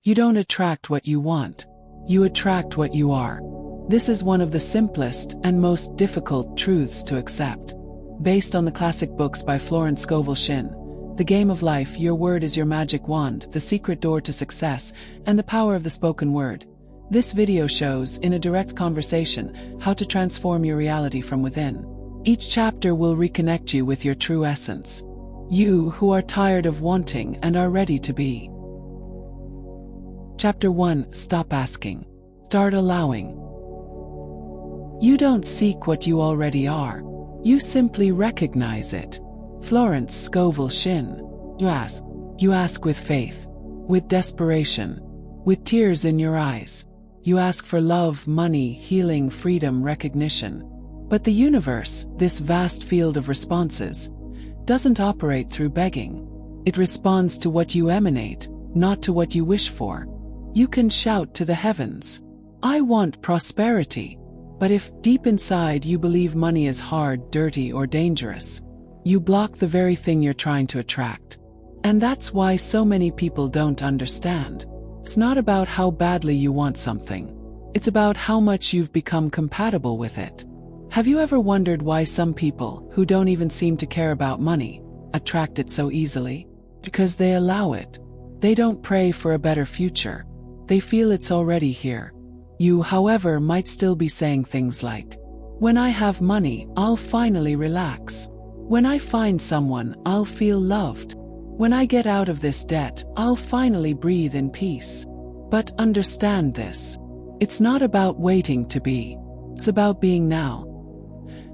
You don't attract what you want. You attract what you are. This is one of the simplest and most difficult truths to accept. Based on the classic books by Florence Scovel Shinn, The Game of Life, Your Word is Your Magic Wand, The Secret Door to Success, and The Power of the Spoken Word. This video shows, in a direct conversation, how to transform your reality from within. Each chapter will reconnect you with your true essence. You who are tired of wanting and are ready to be. Chapter 1. Stop asking. Start allowing. You don't seek what you already are. You simply recognize it. Florence Scovel Shinn. You ask with faith, with desperation, with tears in your eyes. You ask for love, money, healing, freedom, recognition. But the universe, this vast field of responses, doesn't operate through begging. It responds to what you emanate, not to what you wish for. You can shout to the heavens, "I want prosperity." But if, deep inside, you believe money is hard, dirty, or dangerous, you block the very thing you're trying to attract. And that's why so many people don't understand. It's not about how badly you want something. It's about how much you've become compatible with it. Have you ever wondered why some people, who don't even seem to care about money, attract it so easily? Because they allow it. They don't pray for a better future. They feel it's already here. You, however, might still be saying things like, "When I have money, I'll finally relax. When I find someone, I'll feel loved. When I get out of this debt, I'll finally breathe in peace." But understand this. It's not about waiting to be. It's about being now.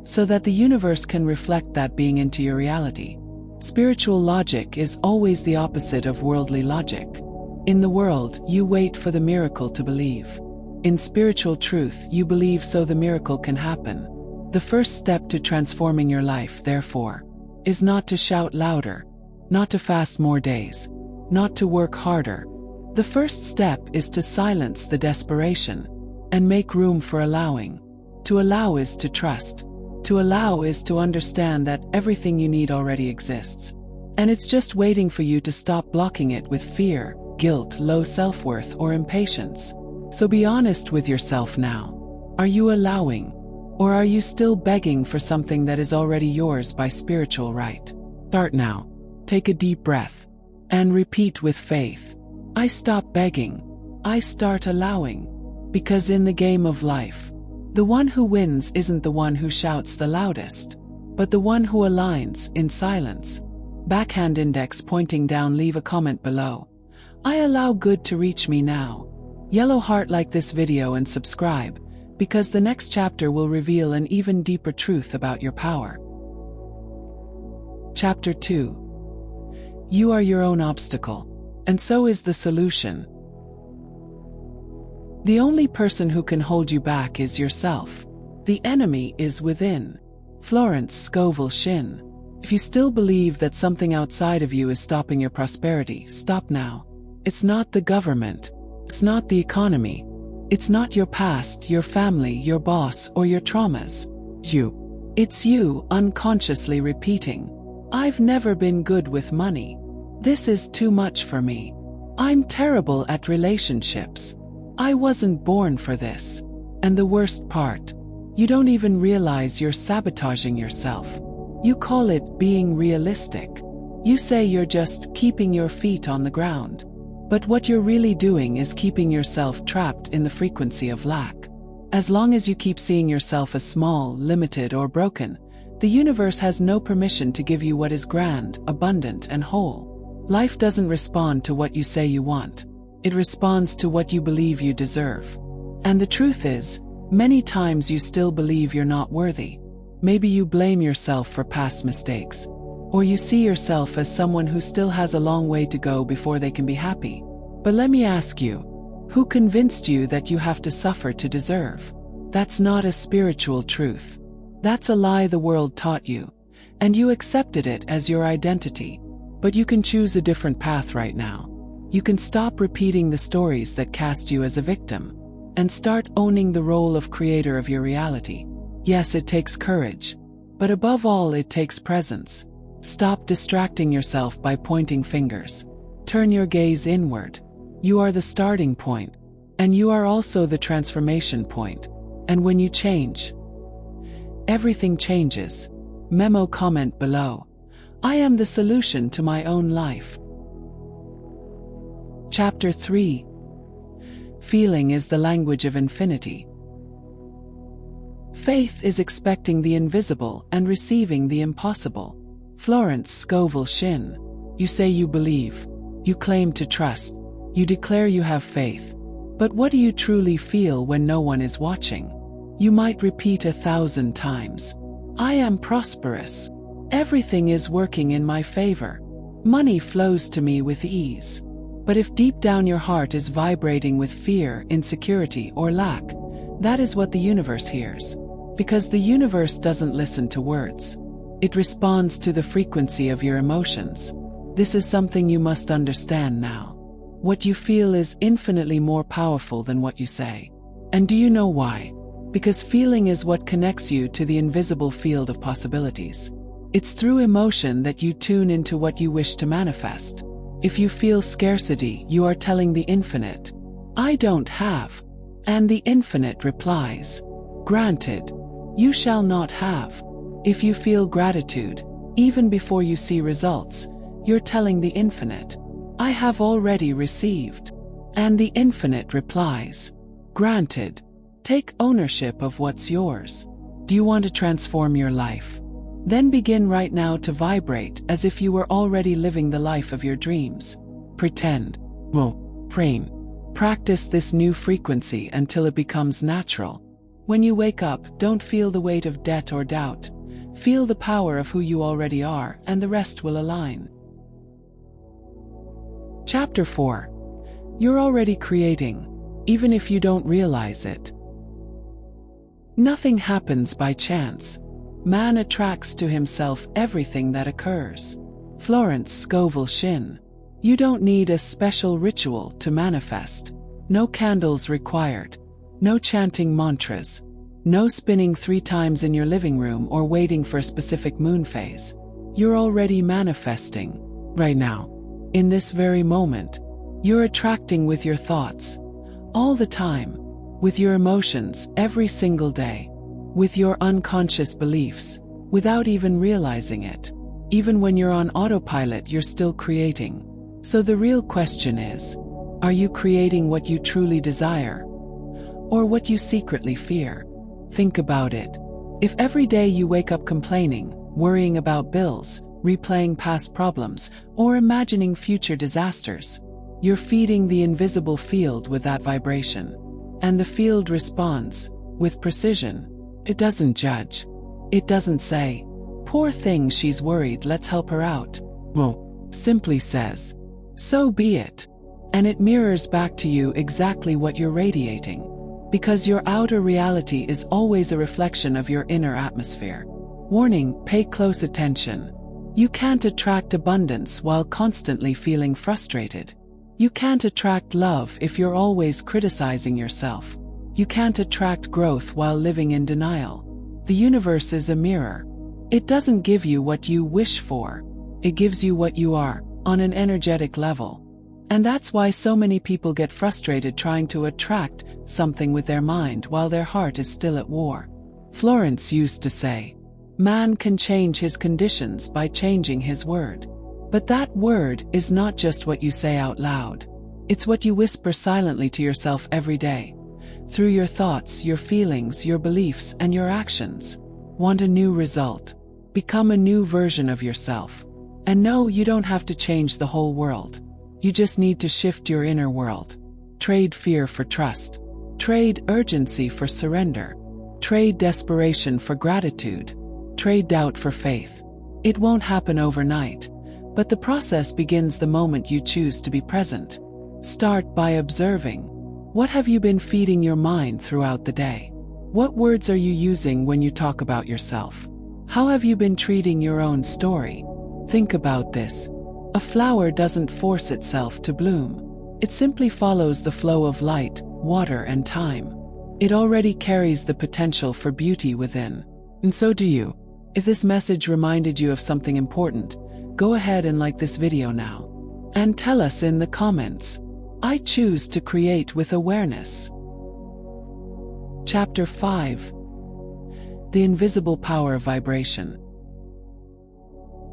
So that the universe can reflect that being into your reality. Spiritual logic is always the opposite of worldly logic. In the world, you wait for the miracle to believe. In spiritual truth, you believe so the miracle can happen. The first step to transforming your life, therefore, is not to shout louder, not to fast more days, not to work harder. The first step is to silence the desperation and make room for allowing. To allow is to trust. To allow is to understand that everything you need already exists. And it's just waiting for you to stop blocking it with fear, guilt, low self-worth, or impatience. So be honest with yourself now. Are you allowing? Or are you still begging for something that is already yours by spiritual right? Start now. Take a deep breath. And repeat with faith. I stop begging. I start allowing. Because in the game of life, the one who wins isn't the one who shouts the loudest, but the one who aligns in silence. Backhand index pointing down, leave a comment below. I allow good to reach me now. Yellow heart, like this video and subscribe, because the next chapter will reveal an even deeper truth about your power. Chapter 2. You are your own obstacle, and so is the solution. The only person who can hold you back is yourself. The enemy is within. Florence Scovel Shinn. If you still believe that something outside of you is stopping your prosperity, stop now. It's not the government. It's not the economy. It's not your past, your family, your boss, or your traumas. It's you unconsciously repeating, "I've never been good with money. This is too much for me. I'm terrible at relationships. I wasn't born for this." And the worst part, you don't even realize you're sabotaging yourself. You call it being realistic. You say you're just keeping your feet on the ground. But what you're really doing is keeping yourself trapped in the frequency of lack. As long as you keep seeing yourself as small, limited, or broken, the universe has no permission to give you what is grand, abundant, and whole. Life doesn't respond to what you say you want. It responds to what you believe you deserve. And the truth is, many times you still believe you're not worthy. Maybe you blame yourself for past mistakes. Or you see yourself as someone who still has a long way to go before they can be happy. But let me ask you, who convinced you that you have to suffer to deserve? That's not a spiritual truth. That's a lie the world taught you, and you accepted it as your identity. But you can choose a different path right now. You can stop repeating the stories that cast you as a victim, and start owning the role of creator of your reality. Yes, it takes courage, but above all, it takes presence. Stop distracting yourself by pointing fingers. Turn your gaze inward. You are the starting point, and you are also the transformation point. And when you change, everything changes. Memo comment below. I am the solution to my own life. Chapter 3. Feeling is the language of infinity. Faith is expecting the invisible and receiving the impossible. Florence Scovel Shinn. You say you believe. You claim to trust. You declare you have faith. But what do you truly feel when no one is watching? You might repeat 1,000 times. I am prosperous. Everything is working in my favor. Money flows to me with ease. But if deep down your heart is vibrating with fear, insecurity, or lack, that is what the universe hears. Because the universe doesn't listen to words. It responds to the frequency of your emotions. This is something you must understand now. What you feel is infinitely more powerful than what you say. And do you know why? Because feeling is what connects you to the invisible field of possibilities. It's through emotion that you tune into what you wish to manifest. If you feel scarcity, you are telling the infinite, I don't have. And the infinite replies, granted. You shall not have. If you feel gratitude, even before you see results, you're telling the infinite, I have already received. And the infinite replies, granted. Take ownership of what's yours. Do you want to transform your life? Then begin right now to vibrate as if you were already living the life of your dreams. Pretend. Train. Practice this new frequency until it becomes natural. When you wake up, don't feel the weight of debt or doubt. Feel the power of who you already are, and the rest will align. Chapter 4. You're already creating, even if you don't realize it. Nothing happens by chance. Man attracts to himself everything that occurs. Florence Scovel Shinn. You don't need a special ritual to manifest. No candles required. No chanting mantras. No spinning 3 times in your living room or waiting for a specific moon phase. You're already manifesting. Right now. In this very moment. You're attracting with your thoughts. All the time. With your emotions every single day. With your unconscious beliefs. Without even realizing it. Even when you're on autopilot, you're still creating. So the real question is, are you creating what you truly desire? Or what you secretly fear? Think about it. If every day you wake up complaining, worrying about bills, replaying past problems, or imagining future disasters, you're feeding the invisible field with that vibration. And the field responds, with precision. It doesn't judge. It doesn't say, poor thing, she's worried, let's help her out. Simply says, so be it. And it mirrors back to you exactly what you're radiating. Because your outer reality is always a reflection of your inner atmosphere. Warning, pay close attention. You can't attract abundance while constantly feeling frustrated. You can't attract love if you're always criticizing yourself. You can't attract growth while living in denial. The universe is a mirror. It doesn't give you what you wish for. It gives you what you are, on an energetic level. And that's why so many people get frustrated trying to attract something with their mind while their heart is still at war. Florence used to say, man can change his conditions by changing his word. But that word is not just what you say out loud. It's what you whisper silently to yourself every day. Through your thoughts, your feelings, your beliefs, and your actions. Want a new result? Become a new version of yourself. And no, you don't have to change the whole world. You just need to shift your inner world. Trade fear for trust. Trade urgency for surrender. Trade desperation for gratitude. Trade doubt for faith. It won't happen overnight, but the process begins the moment you choose to be present. Start by observing. What have you been feeding your mind throughout the day? What words are you using when you talk about yourself? How have you been treating your own story? Think about this. A flower doesn't force itself to bloom. It simply follows the flow of light, water, and time. It already carries the potential for beauty within. And so do you. If this message reminded you of something important, go ahead and like this video now. And tell us in the comments, I choose to create with awareness. Chapter 5. The Invisible Power of Vibration.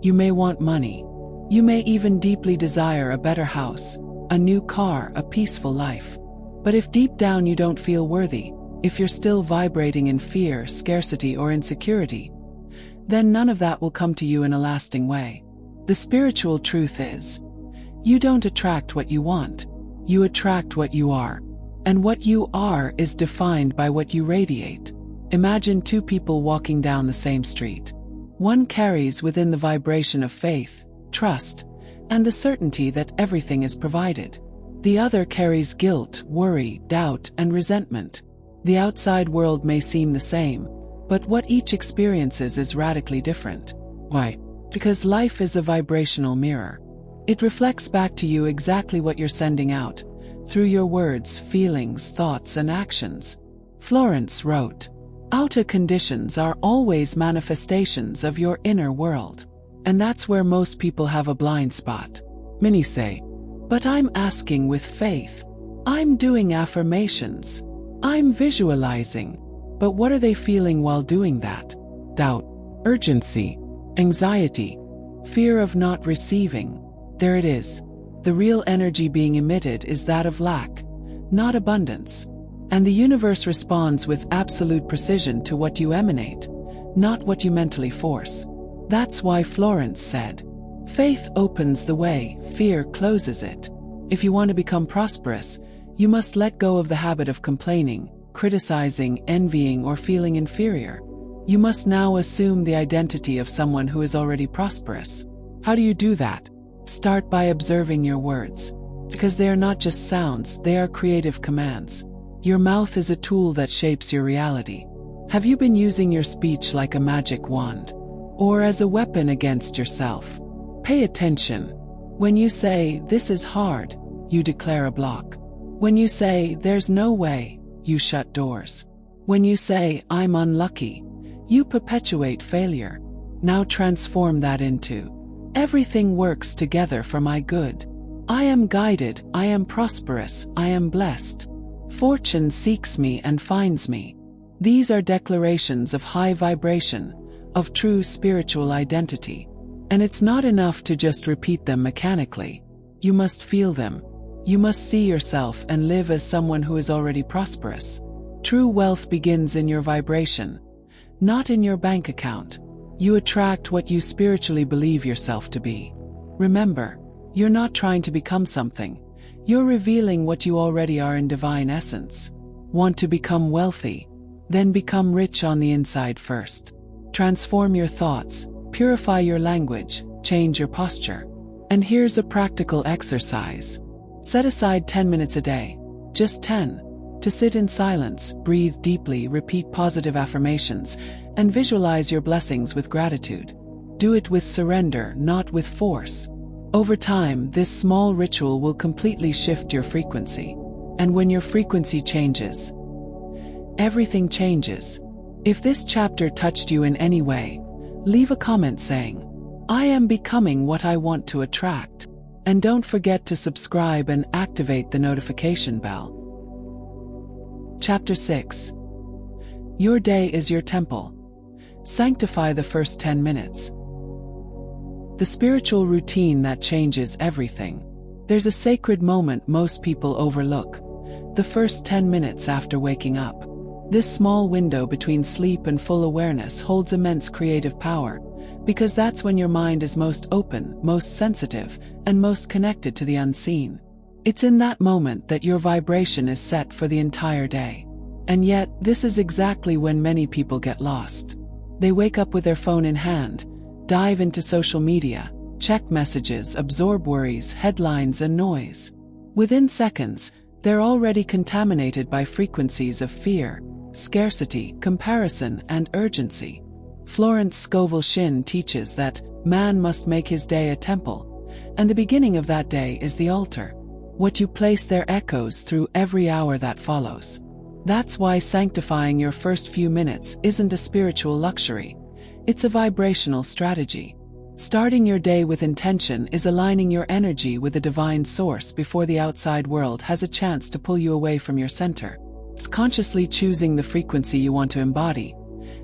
You may want money. You may even deeply desire a better house, a new car, a peaceful life. But if deep down you don't feel worthy, if you're still vibrating in fear, scarcity, or insecurity, then none of that will come to you in a lasting way. The spiritual truth is, you don't attract what you want, you attract what you are. And what you are is defined by what you radiate. Imagine two people walking down the same street. One carries within the vibration of faith, trust, and the certainty that everything is provided. The other carries guilt, worry, doubt, and resentment. The outside world may seem the same, but what each experiences is radically different. Why? Because life is a vibrational mirror. It reflects back to you exactly what you're sending out, through your words, feelings, thoughts, and actions. Florence wrote, "Outer conditions are always manifestations of your inner world." And that's where most people have a blind spot. Many say, "But I'm asking with faith. I'm doing affirmations. I'm visualizing." But what are they feeling while doing that? Doubt, urgency, anxiety, fear of not receiving. There it is. The real energy being emitted is that of lack, not abundance. And the universe responds with absolute precision to what you emanate, not what you mentally force. That's why Florence said, "Faith opens the way, fear closes it." If you want to become prosperous, you must let go of the habit of complaining, criticizing, envying, or feeling inferior. You must now assume the identity of someone who is already prosperous. How do you do that? Start by observing your words. Because they are not just sounds, they are creative commands. Your mouth is a tool that shapes your reality. Have you been using your speech like a magic wand? Or as a weapon against yourself? Pay attention. When you say, "This is hard," you declare a block. When you say, "There's no way," you shut doors. When you say, "I'm unlucky," you perpetuate failure. Now transform that into, "Everything works together for my good. I am guided, I am prosperous, I am blessed. Fortune seeks me and finds me." These are declarations of high vibration, of true spiritual identity. And it's not enough to just repeat them mechanically. You must feel them. You must see yourself and live as someone who is already prosperous. True wealth begins in your vibration, not in your bank account. You attract what you spiritually believe yourself to be. Remember, you're not trying to become something. You're revealing what you already are in divine essence. Want to become wealthy? Then become rich on the inside first. Transform your thoughts, purify your language, change your posture. And here's a practical exercise. Set aside 10 minutes a day, just 10, to sit in silence, breathe deeply, repeat positive affirmations, and visualize your blessings with gratitude. Do it with surrender, not with force. Over time, this small ritual will completely shift your frequency. And when your frequency changes, everything changes. If this chapter touched you in any way, leave a comment saying, "I am becoming what I want to attract." And don't forget to subscribe and activate the notification bell. Chapter 6. Your day is your temple. Sanctify the first 10 minutes. The spiritual routine that changes everything. There's a sacred moment most people overlook. The first 10 minutes after waking up. This small window between sleep and full awareness holds immense creative power, because that's when your mind is most open, most sensitive, and most connected to the unseen. It's in that moment that your vibration is set for the entire day. And yet, this is exactly when many people get lost. They wake up with their phone in hand, dive into social media, check messages, absorb worries, headlines, and noise. Within seconds, they're already contaminated by frequencies of fear, scarcity, comparison, and urgency. Florence Scovel Shinn teaches that man must make his day a temple, and the beginning of that day is the altar. What you place there echoes through every hour that follows. That's why sanctifying your first few minutes isn't a spiritual luxury. It's a vibrational strategy. Starting your day with intention is aligning your energy with a divine source before the outside world has a chance to pull you away from your center. It's consciously choosing the frequency you want to embody,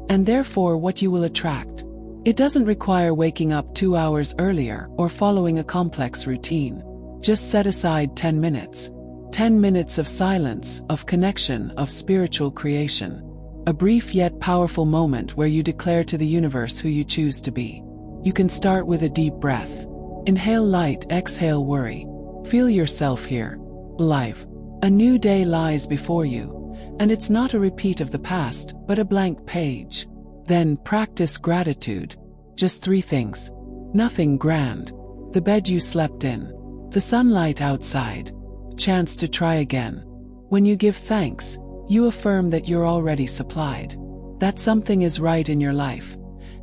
and therefore what you will attract. It doesn't require waking up 2 hours earlier or following a complex routine. Just set aside 10 minutes. 10 minutes of silence, of connection, of spiritual creation. A brief yet powerful moment where you declare to the universe who you choose to be. You can start with a deep breath. Inhale light, exhale worry. Feel yourself here, alive. A new day lies before you, and it's not a repeat of the past, but a blank page. Then practice gratitude. Just 3 things. Nothing grand. The bed you slept in. The sunlight outside. Chance to try again. When you give thanks, you affirm that you're already supplied. That something is right in your life,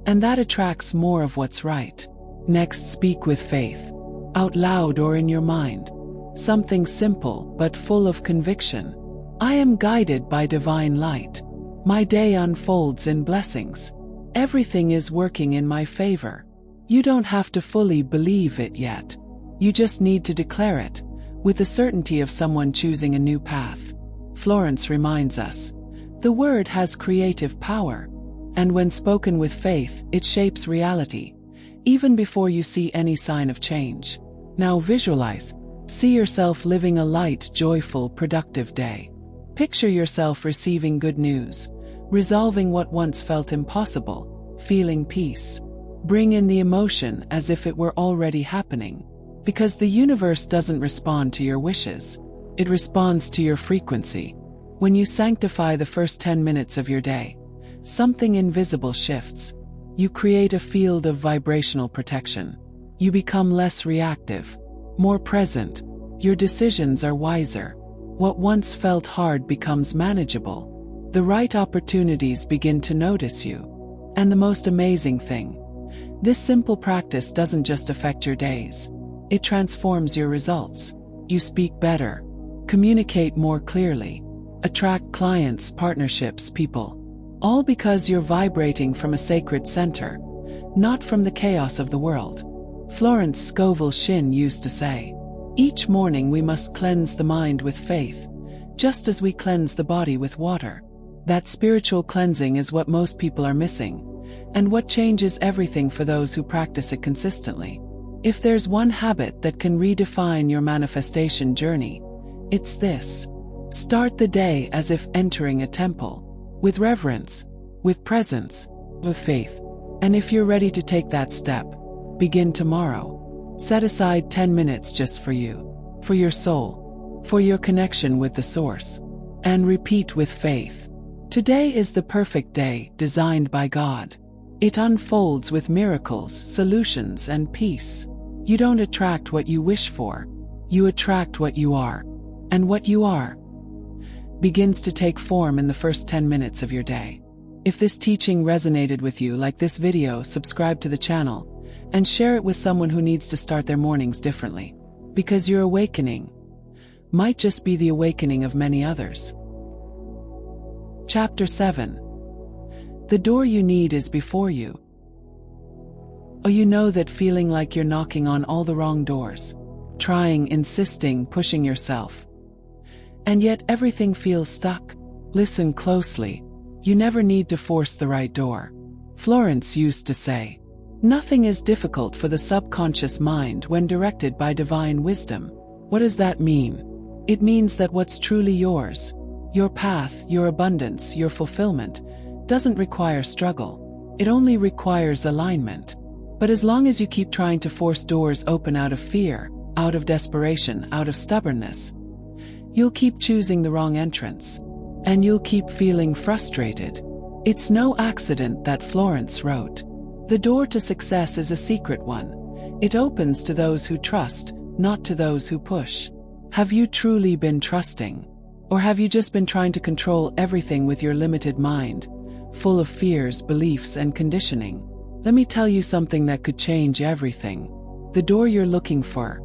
and that attracts more of what's right. Next, speak with faith. Out loud or in your mind. Something simple but full of conviction. I am guided by divine light. My day unfolds in blessings. Everything is working in my favor. You don't have to fully believe it yet. You just need to declare it, with the certainty of someone choosing a new path. Florence reminds us, the word has creative power, and when spoken with faith, it shapes reality, even before you see any sign of change. Now visualize. See yourself living a light, joyful, productive day. Picture yourself receiving good news, resolving what once felt impossible, feeling peace. Bring in the emotion as if it were already happening, because the universe doesn't respond to your wishes. It responds to your frequency. When you sanctify the first 10 minutes of your day, something invisible shifts. You create a field of vibrational protection. You become less reactive, more present. Your decisions are wiser. What once felt hard becomes manageable. The right opportunities begin to notice you. And the most amazing thing, this simple practice doesn't just affect your days. It transforms your results. You speak better, communicate more clearly, attract clients, partnerships, people. All because you're vibrating from a sacred center, not from the chaos of the world. Florence Scovel Shinn used to say, each morning we must cleanse the mind with faith, just as we cleanse the body with water. That spiritual cleansing is what most people are missing, and what changes everything for those who practice it consistently. If there's one habit that can redefine your manifestation journey, it's this. Start the day as if entering a temple, with reverence, with presence, with faith. And if you're ready to take that step, begin tomorrow. Set aside 10 minutes just for you, for your soul, for your connection with the source, and repeat with faith. Today is the perfect day designed by God. It unfolds with miracles, solutions, and peace. You don't attract what you wish for. You attract what you are. And what you are begins to take form in the first 10 minutes of your day. If this teaching resonated with you, like this video, subscribe to the channel, and share it with someone who needs to start their mornings differently. Because your awakening might just be the awakening of many others. Chapter 7. The door you need is before you. Oh, you know that feeling like you're knocking on all the wrong doors, trying, insisting, pushing yourself, and yet everything feels stuck? Listen closely. You never need to force the right door. Florence used to say, nothing is difficult for the subconscious mind when directed by divine wisdom. What does that mean? It means that what's truly yours, your path, your abundance, your fulfillment, doesn't require struggle. It only requires alignment. But as long as you keep trying to force doors open out of fear, out of desperation, out of stubbornness, you'll keep choosing the wrong entrance. And you'll keep feeling frustrated. It's no accident that Florence wrote, the door to success is a secret one. It opens to those who trust, not to those who push. Have you truly been trusting? Or have you just been trying to control everything with your limited mind, full of fears, beliefs, and conditioning? Let me tell you something that could change everything. The door you're looking for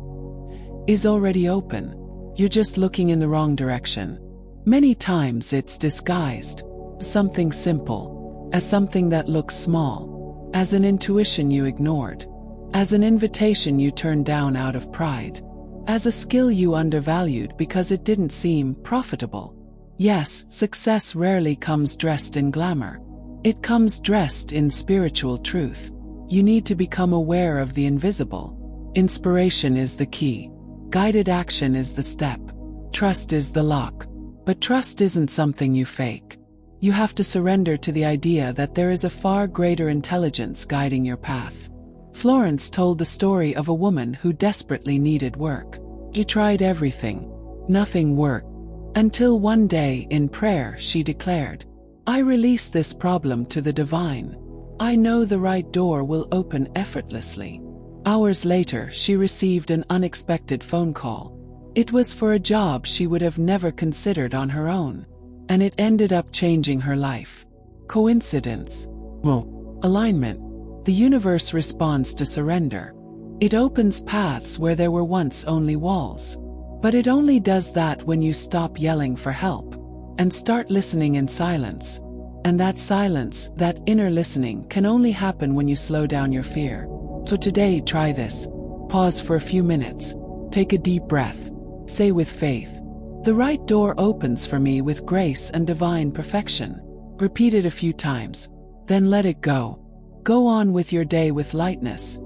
is already open. You're just looking in the wrong direction. Many times it's disguised as something simple, as something that looks small, as an intuition you ignored. As an invitation you turned down out of pride. As a skill you undervalued because it didn't seem profitable. Yes, success rarely comes dressed in glamour. It comes dressed in spiritual truth. You need to become aware of the invisible. Inspiration is the key. Guided action is the step. Trust is the lock. But trust isn't something you fake. You have to surrender to the idea that there is a far greater intelligence guiding your path. Florence told the story of a woman who desperately needed work. She tried everything. Nothing worked. Until one day, in prayer, she declared, "I release this problem to the divine. I know the right door will open effortlessly." Hours later, she received an unexpected phone call. It was for a job she would have never considered on her own. And it ended up changing her life. Coincidence? No. Alignment. The universe responds to surrender. It opens paths where there were once only walls. But it only does that when you stop yelling for help and start listening in silence. And that silence, that inner listening, can only happen when you slow down your fear. So today, try this. Pause for a few minutes. Take a deep breath. Say with faith, "The right door opens for me with grace and divine perfection." Repeat it a few times. Then let it go. Go on with your day with lightness,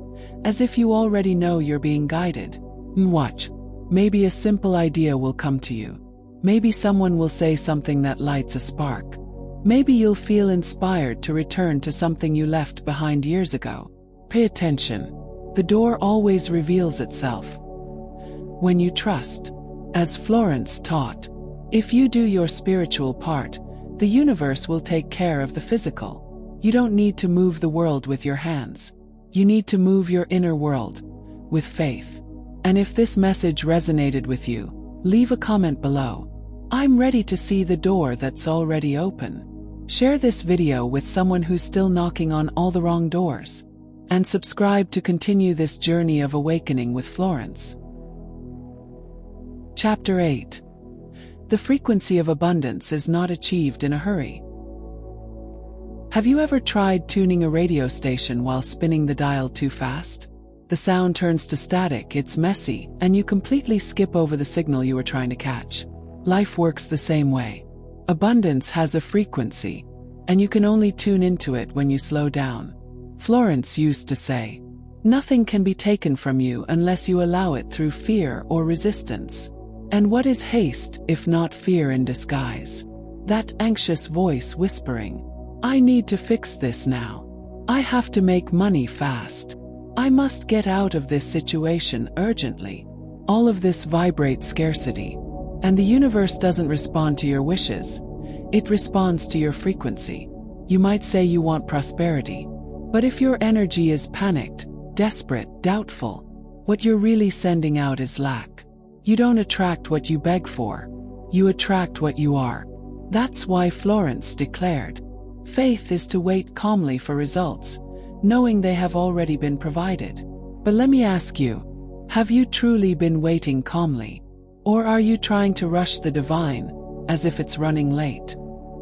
as if you already know you're being guided. And watch. Maybe a simple idea will come to you. Maybe someone will say something that lights a spark. Maybe you'll feel inspired to return to something you left behind years ago. Pay attention. The door always reveals itself when you trust. As Florence taught, if you do your spiritual part, the universe will take care of the physical. You don't need to move the world with your hands. You need to move your inner world with faith. And if this message resonated with you, leave a comment below. I'm ready to see the door that's already open. Share this video with someone who's still knocking on all the wrong doors. And subscribe to continue this journey of awakening with Florence. Chapter 8. The frequency of abundance is not achieved in a hurry. Have you ever tried tuning a radio station while spinning the dial too fast? The sound turns to static, it's messy, and you completely skip over the signal you were trying to catch. Life works the same way. Abundance has a frequency, and you can only tune into it when you slow down. Florence used to say, "Nothing can be taken from you unless you allow it through fear or resistance." And what is haste if not fear in disguise? That anxious voice whispering, "I need to fix this now. I have to make money fast. I must get out of this situation urgently." All of this vibrates scarcity. And the universe doesn't respond to your wishes. It responds to your frequency. You might say you want prosperity. But if your energy is panicked, desperate, doubtful, what you're really sending out is lack. You don't attract what you beg for. You attract what you are. That's why Florence declared, "Faith is to wait calmly for results, knowing they have already been provided." But let me ask you, have you truly been waiting calmly? Or are you trying to rush the divine, as if it's running late?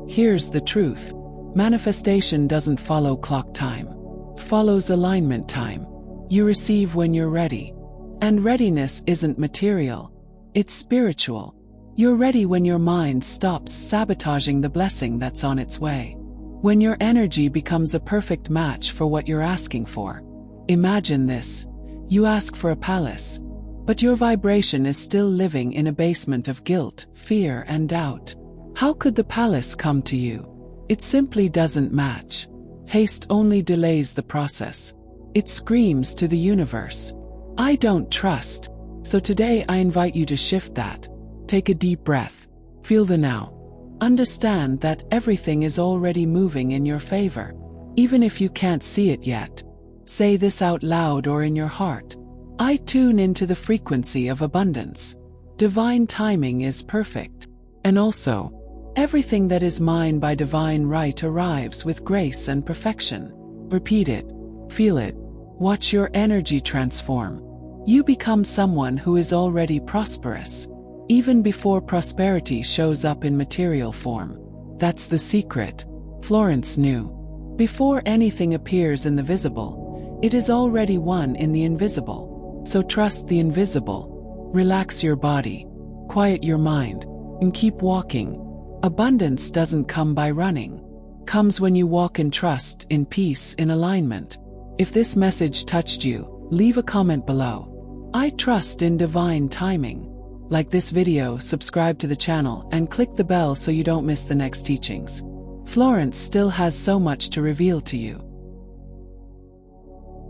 Here's the truth. Manifestation doesn't follow clock time. It follows alignment time. You receive when you're ready. And readiness isn't material. It's spiritual. You're ready when your mind stops sabotaging the blessing that's on its way. When your energy becomes a perfect match for what you're asking for. Imagine this. You ask for a palace, but your vibration is still living in a basement of guilt, fear, and doubt. How could the palace come to you? It simply doesn't match. Haste only delays the process. It screams to the universe, "I don't trust." So today I invite you to shift that. Take a deep breath. Feel the now. Understand that everything is already moving in your favor, even if you can't see it yet. Say this out loud or in your heart. I tune into the frequency of abundance. Divine timing is perfect. And also, everything that is mine by divine right arrives with grace and perfection. Repeat it. Feel it. Watch your energy transform. You become someone who is already prosperous, even before prosperity shows up in material form. That's the secret. Florence knew. Before anything appears in the visible, It is already won in the invisible. So trust the invisible. Relax your body. Quiet your mind. And keep walking. Abundance doesn't come by running. Comes when you walk in trust, in peace, in alignment. If this message touched you, leave a comment below. I trust in divine timing. Like this video, subscribe to the channel, and click the bell so you don't miss the next teachings. Florence still has so much to reveal to you.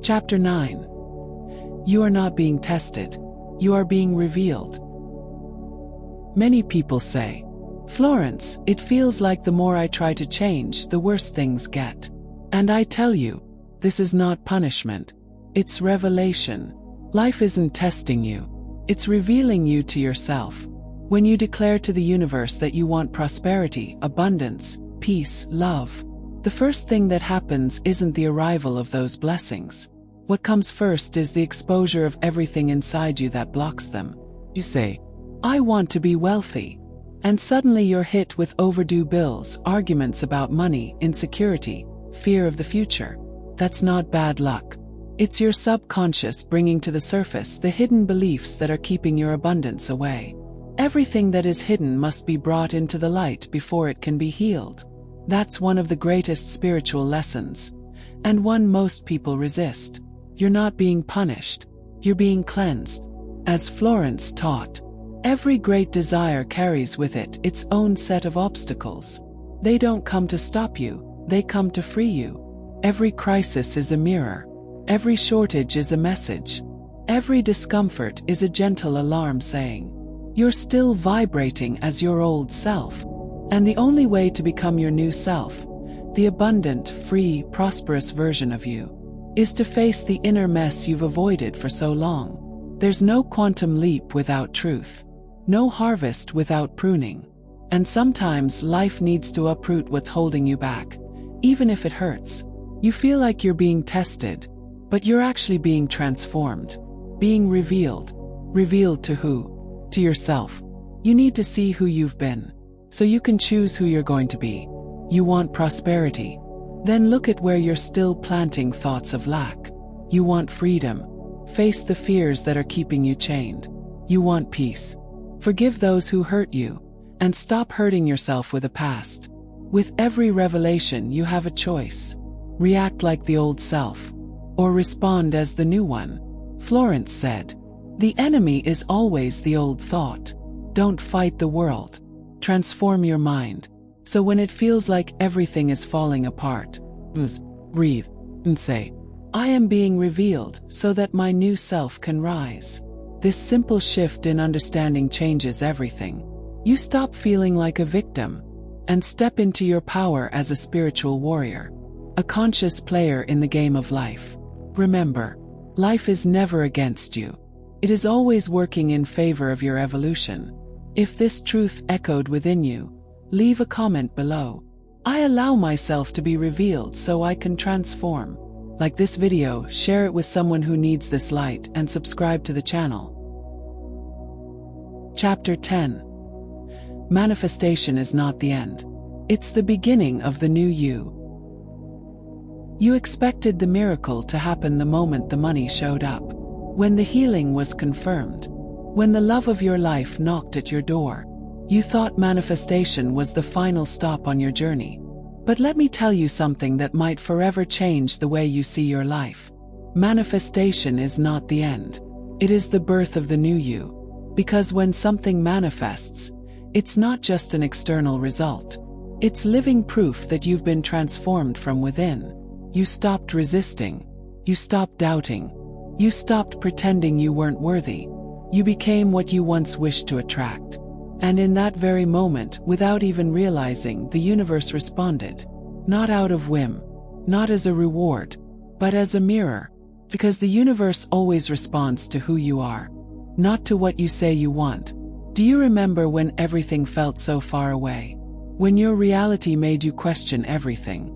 Chapter 9. You are not being tested. You are being revealed. Many people say, "Florence, it feels like the more I try to change, the worse things get." And I tell you, this is not punishment. It's revelation. Life isn't testing you. It's revealing you to yourself. When you declare to the universe that you want prosperity, abundance, peace, love, the first thing that happens isn't the arrival of those blessings. What comes first is the exposure of everything inside you that blocks them. You say, "I want to be wealthy." And suddenly you're hit with overdue bills, arguments about money, insecurity, fear of the future. That's not bad luck. It's your subconscious bringing to the surface the hidden beliefs that are keeping your abundance away. Everything that is hidden must be brought into the light before it can be healed. That's one of the greatest spiritual lessons, and one most people resist. You're not being punished. You're being cleansed. As Florence taught, every great desire carries with it its own set of obstacles. They don't come to stop you, they come to free you. Every crisis is a mirror. Every shortage is a message. Every discomfort is a gentle alarm saying, you're still vibrating as your old self. And the only way to become your new self, the abundant, free, prosperous version of you, is to face the inner mess you've avoided for so long. There's no quantum leap without truth. No harvest without pruning. And sometimes life needs to uproot what's holding you back, even if it hurts. You feel like you're being tested, but you're actually being transformed, being revealed. Revealed to who? To yourself. You need to see who you've been, so you can choose who you're going to be. You want prosperity? Then look at where you're still planting thoughts of lack. You want freedom? Face the fears that are keeping you chained. You want peace? Forgive those who hurt you, and stop hurting yourself with the past. With every revelation you have a choice. React like the old self, or respond as the new one. Florence said, "The enemy is always the old thought. Don't fight the world. Transform your mind. So when it feels like everything is falling apart, breathe and say, I am being revealed so that my new self can rise." This simple shift in understanding changes everything. You stop feeling like a victim and step into your power as a spiritual warrior, a conscious player in the game of life. Remember, life is never against you. It is always working in favor of your evolution. If this truth echoed within you, leave a comment below. I allow myself to be revealed so I can transform. Like this video, share it with someone who needs this light, and subscribe to the channel. Chapter 10. Manifestation is not the end. It's the beginning of the new you. You expected the miracle to happen the moment the money showed up, when the healing was confirmed, when the love of your life knocked at your door. You thought manifestation was the final stop on your journey. But let me tell you something that might forever change the way you see your life. Manifestation is not the end. It is the birth of the new you. Because when something manifests, it's not just an external result. It's living proof that you've been transformed from within. You stopped resisting. You stopped doubting. You stopped pretending you weren't worthy. You became what you once wished to attract. And in that very moment, without even realizing, the universe responded. Not out of whim, not as a reward, but as a mirror. Because the universe always responds to who you are, not to what you say you want. Do you remember when everything felt so far away? When your reality made you question everything?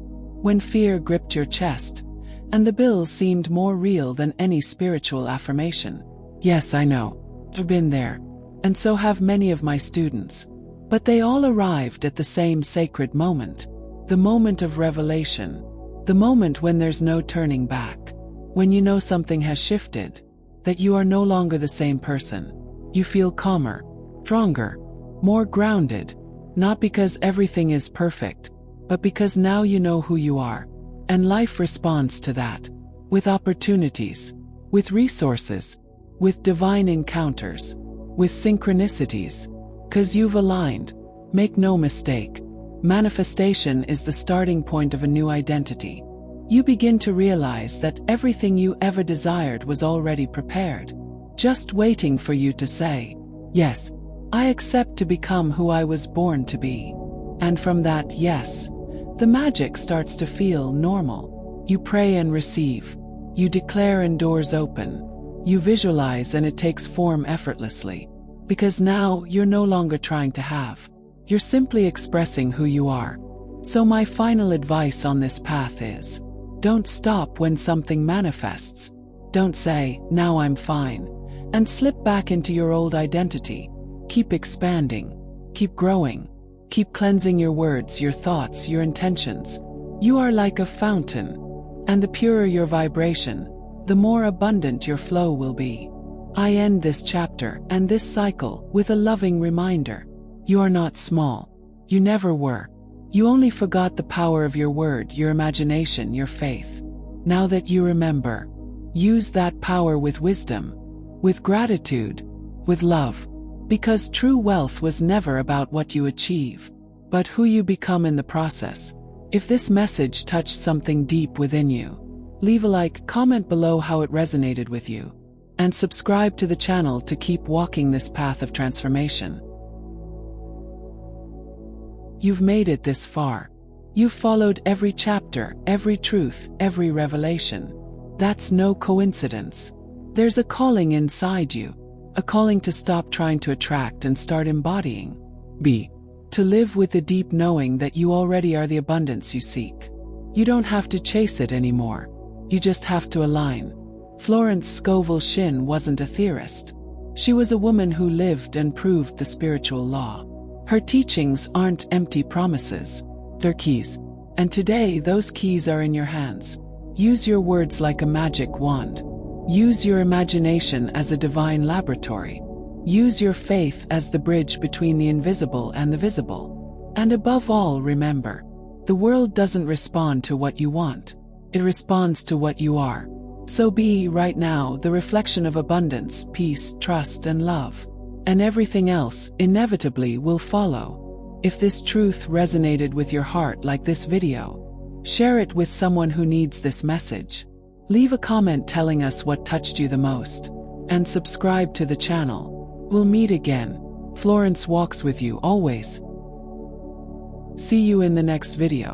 When fear gripped your chest, and the bills seemed more real than any spiritual affirmation? Yes, I know. I've been there. And so have many of my students. But they all arrived at the same sacred moment. The moment of revelation. The moment when there's no turning back. when you know something has shifted, that you are no longer the same person. You feel calmer, stronger, more grounded, not because everything is perfect, but because now you know who you are, and life responds to that, with opportunities, with resources, with divine encounters, with synchronicities, 'cause you've aligned. Make no mistake, manifestation is the starting point of a new identity. You begin to realize that everything you ever desired was already prepared, just waiting for you to say, "Yes, I accept to become who I was born to be." And from that yes, the magic starts to feel normal. You pray and receive. You declare and doors open. You visualize and it takes form effortlessly. Because now you're no longer trying to have. You're simply expressing who you are. So my final advice on this path is, don't stop when something manifests. Don't say, "Now I'm fine," and slip back into your old identity. Keep expanding. Keep growing. Keep cleansing your words, your thoughts, your intentions. You are like a fountain, and the purer your vibration, the more abundant your flow will be. I end this chapter and this cycle with a loving reminder. You are not small. You never were. You only forgot the power of your word, your imagination, your faith. Now that you remember, use that power with wisdom, with gratitude, with love. Because true wealth was never about what you achieve, but who you become in the process. If this message touched something deep within you, leave a like, comment below how it resonated with you, and subscribe to the channel to keep walking this path of transformation. You've made it this far. You've followed every chapter, every truth, every revelation. That's no coincidence. There's a calling inside you. A calling to stop trying to attract and start embodying. To live with the deep knowing that you already are the abundance you seek. You don't have to chase it anymore. You just have to align. Florence Scovel Shinn wasn't a theorist. She was a woman who lived and proved the spiritual law. Her teachings aren't empty promises. They're keys. And today those keys are in your hands. Use your words like a magic wand. Use your imagination as a divine laboratory. Use your faith as the bridge between the invisible and the visible. And above all, remember, the world doesn't respond to what you want. It responds to what you are. So be, right now, the reflection of abundance, peace, trust, and love. And everything else, inevitably, will follow. If this truth resonated with your heart like this video, share it with someone who needs this message. Leave a comment telling us what touched you the most. And subscribe to the channel. We'll meet again. Florence walks with you always. See you in the next video.